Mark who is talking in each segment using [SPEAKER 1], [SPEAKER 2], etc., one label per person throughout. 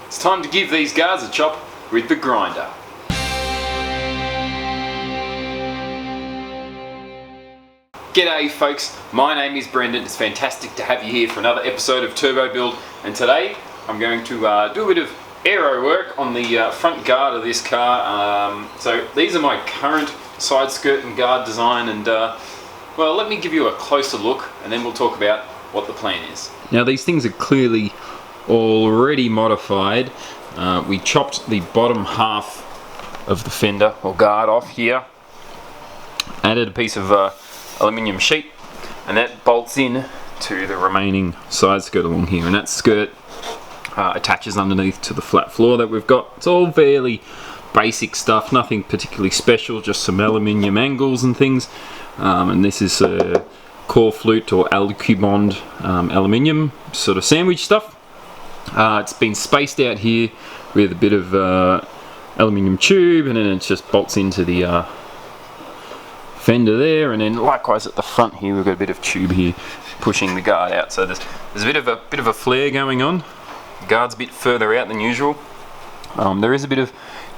[SPEAKER 1] It's time to give these guards a chop with the grinder. G'day folks, my name is Brendan. It's fantastic to have you here for another episode of Turbo Build, and today I'm going to do a bit of aero work on the front guard of this car. So these are my current side skirt and guard design, and well, let me give you a closer look and then we'll talk about what the plan is. Now these things are clearly already modified. We chopped the bottom half of the fender or guard off here, added a piece of aluminium sheet, and that bolts in to the remaining side skirt along here, and that skirt attaches underneath to the flat floor that we've got. It's all fairly basic stuff, nothing particularly special, just some aluminium angles and things, and this is a core flute or Alcubond aluminium sort of sandwich stuff. It's been spaced out here with a bit of aluminium tube, and then it just bolts into the fender there, and then likewise at the front here we've got a bit of tube here pushing the guard out. So there's a bit of a flare going on. The guard's a bit further out than usual. There is a bit of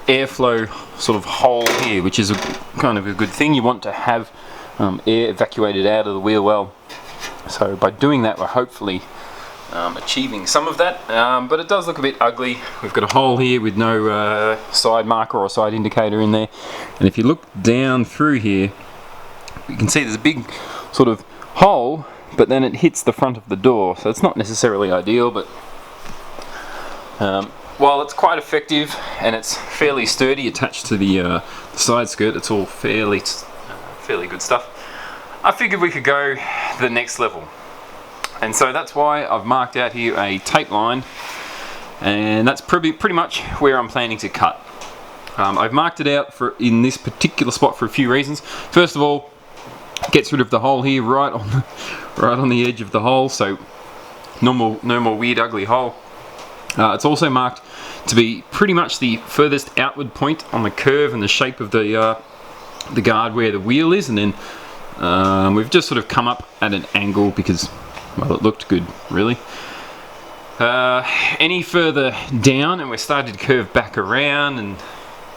[SPEAKER 1] airflow sort of hole here, which is kind of a good thing. You want to have air evacuated out of the wheel well. So by doing that, we're hopefully achieving some of that, but it does look a bit ugly. We've got a hole here with no side marker or side indicator in there, and if you look down through here, you can see there's a big sort of hole, but then it hits the front of the door, so it's not necessarily ideal, but while it's quite effective and it's fairly sturdy attached to the side skirt, it's all fairly good stuff. I figured we could go to the next level, and so that's why I've marked out here a tape line, and that's pretty much where I'm planning to cut. I've marked it out in this particular spot for a few reasons. First of all, it gets rid of the hole here right on the edge of the hole, so no more weird ugly hole. It's also marked to be pretty much the furthest outward point on the curve and the shape of the guard where the wheel is, and then we've just sort of come up at an angle because, well, it looked good really. Any further down and we're starting to curve back around, and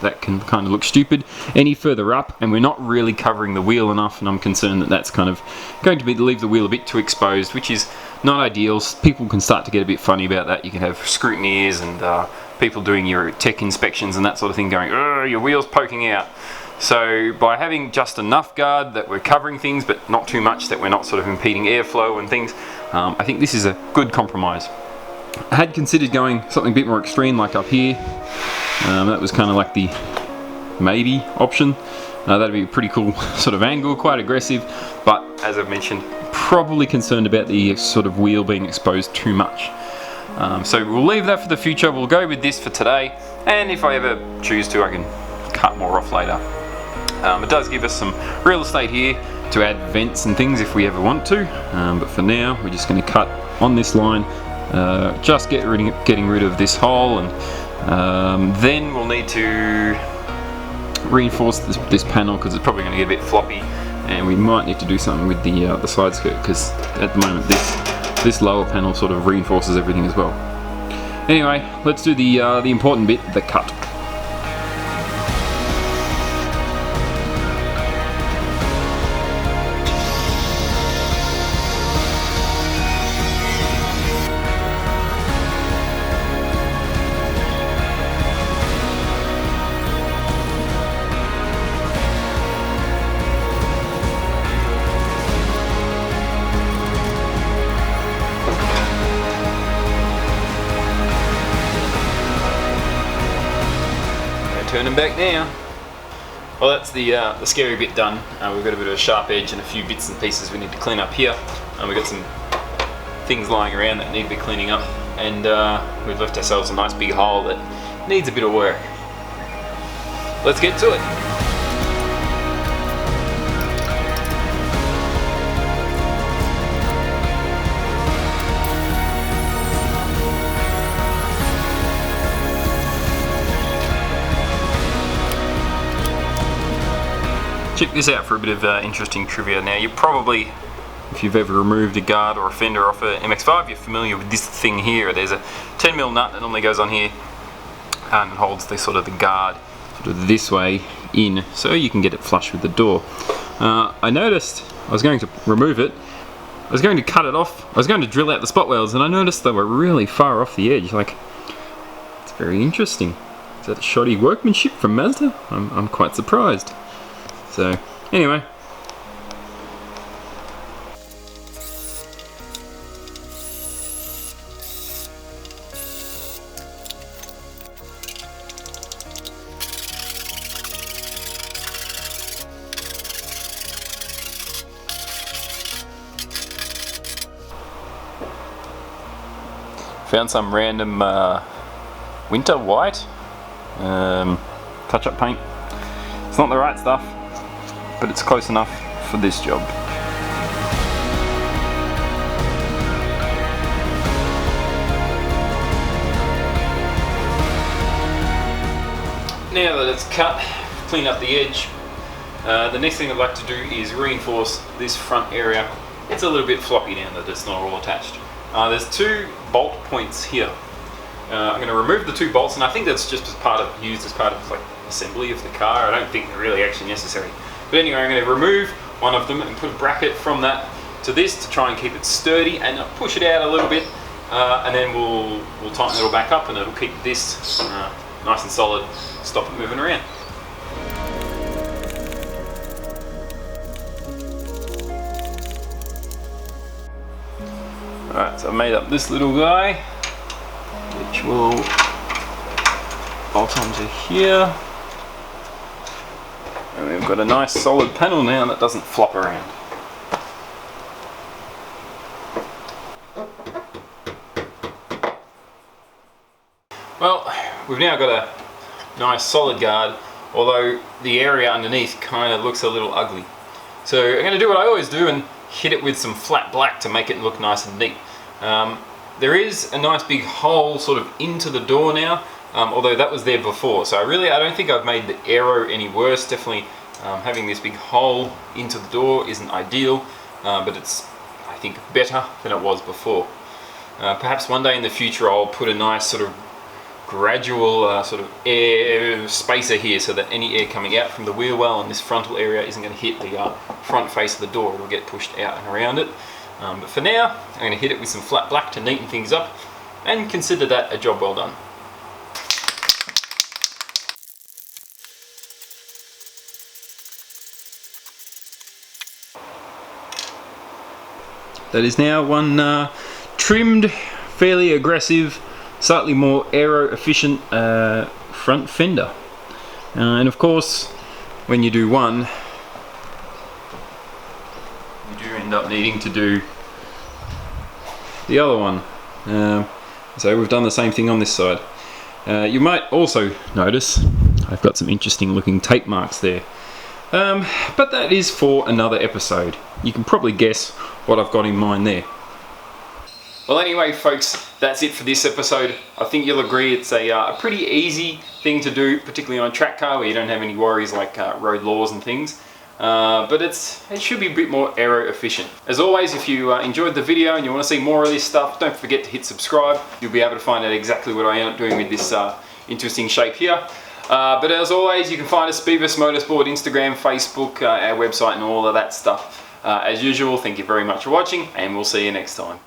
[SPEAKER 1] that can kind of look stupid. Any further up and we're not really covering the wheel enough, and I'm concerned that that's kind of going to leave the wheel a bit too exposed, which is not ideal. People can start to get a bit funny about that. You can have scrutineers and people doing your tech inspections and that sort of thing going, "Oh, your wheel's poking out." So by having just enough guard that we're covering things, but not too much that we're not sort of impeding airflow and things, I think this is a good compromise. I had considered going something a bit more extreme, like up here. That was kind of like the maybe option. That'd be a pretty cool sort of angle, quite aggressive, but as I've mentioned, probably concerned about the sort of wheel being exposed too much. So we'll leave that for the future. We'll go with this for today, and if I ever choose to, I can cut more off later. It does give us some real estate here to add vents and things if we ever want to, but for now we're just going to cut on this line, just getting rid of this hole, and then we'll need to reinforce this panel because it's probably going to get a bit floppy, and we might need to do something with the side skirt because at the moment this lower panel sort of reinforces everything as well. Anyway, let's do the important bit, the cut. Turning back now. Well, that's the scary bit done. We've got a bit of a sharp edge and a few bits and pieces we need to clean up here. We've got some things lying around that need to be cleaning up, and we've left ourselves a nice big hole that needs a bit of work. Let's get to it. Check this out for a bit of interesting trivia. Now, you're probably if you've ever removed a guard or a fender off a MX-5, you're familiar with this thing here. There's a 10mm nut that normally goes on here and holds the sort of the guard sort of this way in, so you can get it flush with the door. I noticed I was going to remove it. I was going to cut it off. I was going to drill out the spot welds, and I noticed they were really far off the edge. Like, it's very interesting. Is that shoddy workmanship from Mazda? I'm quite surprised. So, anyway. Found some random winter white touch-up paint. It's not the right stuff, but it's close enough for this job. Now that it's cut, clean up the edge, the next thing I'd like to do is reinforce this front area. It's a little bit floppy now that it's not all attached. There's 2 bolt points here. I'm going to remove the 2 bolts, and I think that's just used as part of like assembly of the car. I don't think they're really actually necessary. But anyway, I'm going to remove one of them and put a bracket from that to this to try and keep it sturdy, and push it out a little bit, and then we'll tighten it all back up, and it'll keep this nice and solid, stop it moving around. Alright, so I've made up this little guy, which will bolt onto here. And we've got a nice solid panel now that doesn't flop around. Well, we've now got a nice solid guard, although the area underneath kind of looks a little ugly. So I'm going to do what I always do and hit it with some flat black to make it look nice and neat. There is a nice big hole sort of into the door now, although that was there before, so I don't think I've made the aero any worse. Definitely having this big hole into the door isn't ideal, but it's, I think, better than it was before. Perhaps one day in the future I'll put a nice sort of gradual sort of air spacer here, so that any air coming out from the wheel well on this frontal area isn't going to hit the front face of the door. It'll get pushed out and around it. But for now, I'm going to hit it with some flat black to neaten things up, and consider that a job well done. That is now one trimmed, fairly aggressive, slightly more aero efficient front fender. And of course, when you do one, you do end up needing to do the other one. So we've done the same thing on this side. You might also notice I've got some interesting looking tape marks there. But that is for another episode. You can probably guess what I've got in mind there. Well, anyway, folks, that's it for this episode. I think you'll agree it's a pretty easy thing to do, particularly on a track car where you don't have any worries like road laws and things. But it should be a bit more aero efficient. As always, if you enjoyed the video and you want to see more of this stuff, don't forget to hit subscribe. You'll be able to find out exactly what I end up doing with this interesting shape here. But as always, you can find us BEAVIS Motorsport, Instagram, Facebook, our website and all of that stuff. As usual, thank you very much for watching, and we'll see you next time.